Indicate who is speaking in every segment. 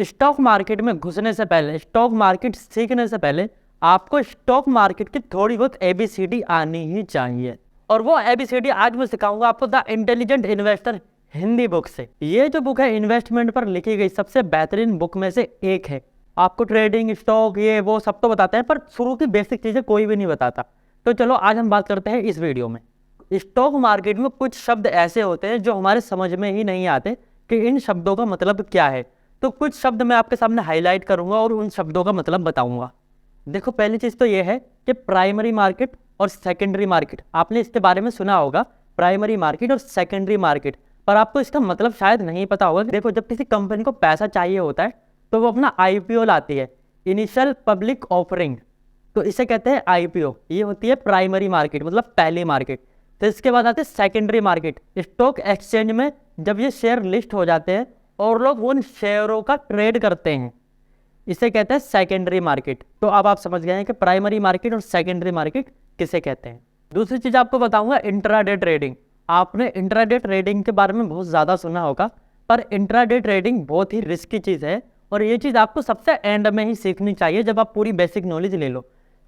Speaker 1: Stock market में घुसने से पहले, स्टॉक मार्केट सीखने से पहले आपको स्टॉक मार्केट की थोड़ी बहुत ABCD आनी ही चाहिए। और वो ABCD आज मैं सिखाऊंगा आपको the intelligent investor Hindi book से। ये जो बुक है इन्वेस्टमेंट पर लिखी गई सबसे बेहतरीन बुक में से एक है। आपको ट्रेडिंग, स्टॉक, ये वो सब तो बताते हैं, पर शुरू की बेसिक चीज़ें कोई भी नहीं बताता। तो चलो आज हम बात करते हैं इस वीडियो में। स्टॉक मार्केट में कुछ शब्द ऐसे होते हैं जो हमारे समझ में ही नहीं आते कि इन शब्दों का मतलब क्या है। तो कुछ शब्द मैं आपके सामने हाईलाइट करूंगा और उन शब्दों का मतलब बताऊंगा। देखो, पहली चीज़ तो ये है कि प्राइमरी मार्केट और सेकेंडरी मार्केट, आपने इसके बारे में सुना होगा, प्राइमरी मार्केट और सेकेंडरी मार्केट, पर आपको इसका मतलब शायद नहीं पता होगा। देखो, जब किसी कंपनी को पैसा चाहिए होता है तो वो अपना IPO लाती है, इनिशियल पब्लिक ऑफरिंग, तो इसे कहते हैं IPO। ये होती है प्राइमरी मार्केट, मतलब पहली मार्केट। तो इसके बाद आते हैं सेकेंडरी मार्केट। स्टॉक एक्सचेंज में जब ये शेयर लिस्ट हो जाते हैं और लोग उन शेयरों का ट्रेड करते हैं, इसे कहते हैं सेकेंडरी मार्केट। तो अब आप समझ गए हैं कि प्राइमरी मार्केट और सेकेंडरी मार्केट किसे कहते हैं। दूसरी चीज़ आपको बताऊंगा, इंट्राडे ट्रेडिंग। आपने इंट्राडे ट्रेडिंग के बारे में बहुत ज़्यादा सुना होगा, पर इंट्राडे ट्रेडिंग बहुत ही रिस्की चीज़ है और ये चीज़ आपको सबसे एंड में ही सीखनी चाहिए जब आप पूरी बेसिक नॉलेज ले लो,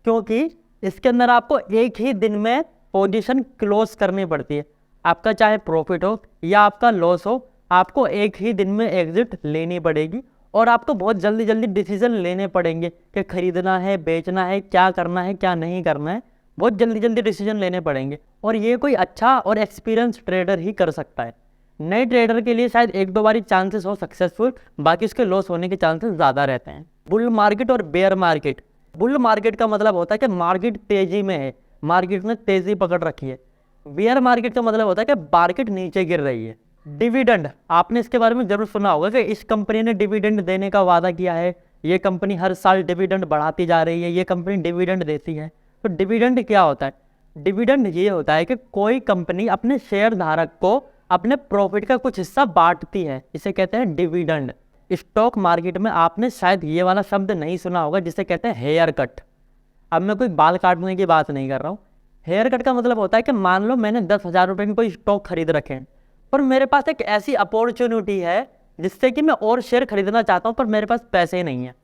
Speaker 1: क्योंकि इसके अंदर आपको एक ही दिन में पोजीशन क्लोज करनी पड़ती है। आपका चाहे प्रॉफिट हो या आपका लॉस हो, आपको एक ही दिन में एग्जिट लेनी पड़ेगी और आपको बहुत जल्दी जल्दी डिसीजन लेने पड़ेंगे कि खरीदना है, बेचना है, क्या करना है, क्या नहीं करना है। बहुत जल्दी जल्दी डिसीजन लेने पड़ेंगे और ये कोई अच्छा और एक्सपीरियंस ट्रेडर ही कर सकता है। नए ट्रेडर के लिए शायद एक दो बारी चांसेस हो सक्सेसफुल, बाकी उसके लॉस होने के चांसेस ज़्यादा रहते हैं। बुल मार्केट और बेयर मार्केट। बुल मार्केट का मतलब होता है कि मार्केट तेजी में है, मार्केट ने तेजी पकड़ रखी है। बेयर मार्केट का मतलब होता है कि मार्केट नीचे गिर रही है। डिविडेंड, आपने इसके बारे में जरूर सुना होगा कि इस कंपनी ने डिविडेंड देने का वादा किया है, ये कंपनी हर साल डिविडेंड बढ़ाती जा रही है, ये कंपनी डिविडेंड देती है। तो डिविडेंड क्या होता है? डिविडेंड ये होता है कि कोई कंपनी अपने शेयर धारक को अपने प्रॉफिट का कुछ हिस्सा बांटती है, इसे कहते हैं डिविडेंड। स्टॉक मार्केट में आपने शायद ये वाला शब्द नहीं सुना होगा जिसे कहते हैं हेयर कट। अब मैं कोई बाल काटने की बात नहीं कर रहा हूँ। हेयर कट का मतलब होता है कि मान लो मैंने 10,000 रुपये के कोई स्टॉक खरीद रखे हैं, पर मेरे पास एक ऐसी अपॉर्चुनिटी है जिससे कि मैं और शेयर खरीदना चाहता हूँ, पर मेरे पास पैसे ही नहीं है।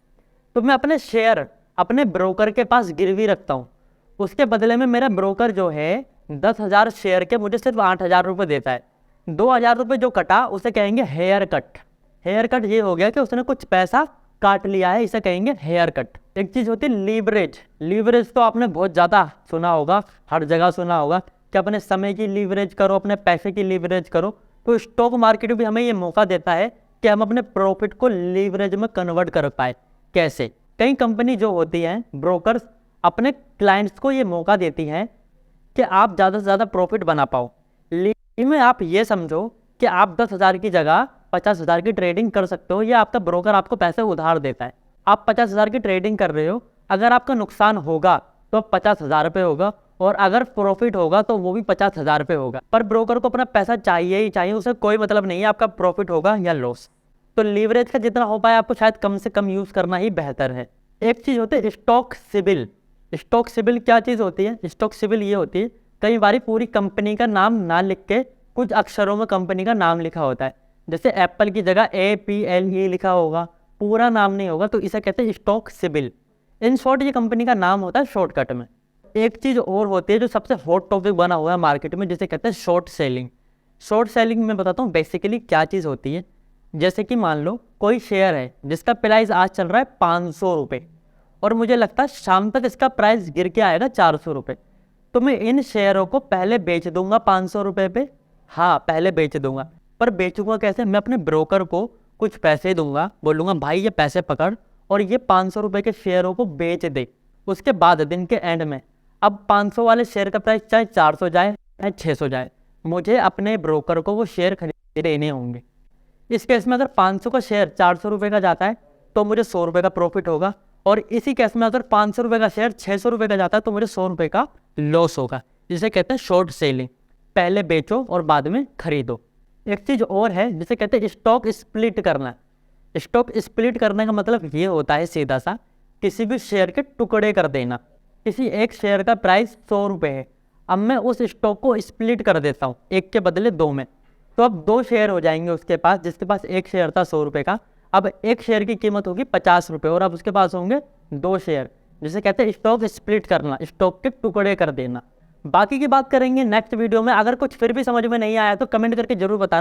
Speaker 1: तो मैं अपने शेयर अपने ब्रोकर के पास गिरवी रखता हूँ। उसके बदले में मेरा ब्रोकर जो है 10,000 शेयर के मुझे सिर्फ 8,000 रुपये देता है। 2,000 रुपये जो कटा उसे कहेंगे हेयर कट। हेयर कट ये हो गया कि उसने कुछ पैसा काट लिया है, इसे कहेंगे हेयर कट। एक चीज़ होती है लीवरेज। लीवरेज तो आपने बहुत ज़्यादा सुना होगा, हर जगह सुना होगा कि अपने समय की लीवरेज करो, अपने पैसे की लीवरेज करो। तो स्टॉक मार्केट भी हमें ये मौका देता है कि हम अपने प्रॉफिट को लीवरेज में कन्वर्ट कर पाए। कैसे? कई कंपनी जो होती हैं, ब्रोकर्स, अपने क्लाइंट्स को ये मौका देती हैं कि आप ज़्यादा से ज़्यादा प्रॉफिट बना पाओ। में आप ये समझो कि आप 10,000 की जगह 50,000 की ट्रेडिंग कर सकते हो, या आपका ब्रोकर आपको पैसे उधार देता है। आप 50,000 की ट्रेडिंग कर रहे हो, अगर आपका नुकसान होगा तो 50,000 रुपये होगा, और अगर प्रॉफिट होगा तो वो भी 50,000 रुपये होगा। पर ब्रोकर को अपना पैसा चाहिए ही चाहिए, उसे कोई मतलब नहीं है आपका प्रॉफिट होगा या लॉस। तो लीवरेज का जितना हो पाए आपको शायद कम से कम यूज़ करना ही बेहतर है। एक चीज़ होती है स्टॉक सिबिल। स्टॉक सिबिल क्या चीज़ होती है? स्टॉक सिबिल ये होती है, कई बार पूरी कंपनी का नाम ना लिख के कुछ अक्षरों में कंपनी का नाम लिखा होता है। जैसे एप्पल की जगह APPLE लिखा होगा, पूरा नाम नहीं होगा, तो इसे कहते हैं स्टॉक सिबिल। इन शॉर्ट ये कंपनी का नाम होता है शॉर्टकट में। एक चीज़ और होती है जो सबसे हॉट टॉपिक बना हुआ है मार्केट में, जिसे कहते हैं शॉर्ट सेलिंग। शॉर्ट सेलिंग में बताता हूँ बेसिकली क्या चीज़ होती है। जैसे कि मान लो कोई शेयर है जिसका प्राइस आज चल रहा है 500 रुपये, और मुझे लगता है शाम तक इसका प्राइस गिर के आएगा 400 रुपये, तो मैं इन शेयरों को पहले बेच दूंगा 500 रुपये पे। हाँ, पहले बेच दूंगा, पर बेचूंगा कैसे? मैं अपने ब्रोकर को कुछ पैसे दूंगा, बोलूँगा भाई ये पैसे पकड़ और ये 500 रुपये के शेयरों को बेच दे। उसके बाद दिन के एंड में अब 500 वाले शेयर का प्राइस चाहे 400 जाए चाहे 600 जाए, मुझे अपने ब्रोकर को वो शेयर खरीद देने होंगे। इस केस में अगर 500 का शेयर 400 रुपये का जाता है तो मुझे 100 रुपये का प्रॉफिट होगा, और इसी केस में अगर 500 रुपये का शेयर 600 रुपये का जाता है तो मुझे 100 रुपये का लॉस होगा, जिसे कहते हैं शॉर्ट सेलिंग। पहले बेचो और बाद में खरीदो। एक चीज़ और है जिसे कहते हैं स्टॉक स्प्लिट करना। स्टॉक स्प्लिट करने का मतलब ये होता है सीधा सा, किसी भी शेयर के टुकड़े कर देना। किसी एक शेयर का प्राइस 100 रुपये है, अब मैं उस स्टॉक को स्प्लिट कर देता हूँ एक के बदले 2 में, तो अब 2 शेयर हो जाएंगे उसके पास। जिसके पास एक शेयर था 100 रुपये का, अब एक शेयर की कीमत होगी 50 रुपये और अब उसके पास होंगे 2 शेयर, जिसे कहते हैं स्टॉक स्प्लिट करना, स्टॉक के टुकड़े कर देना। बाकी की बात करेंगे नेक्स्ट वीडियो में। अगर कुछ फिर भी समझ में नहीं आया तो कमेंट करके जरूर बताना।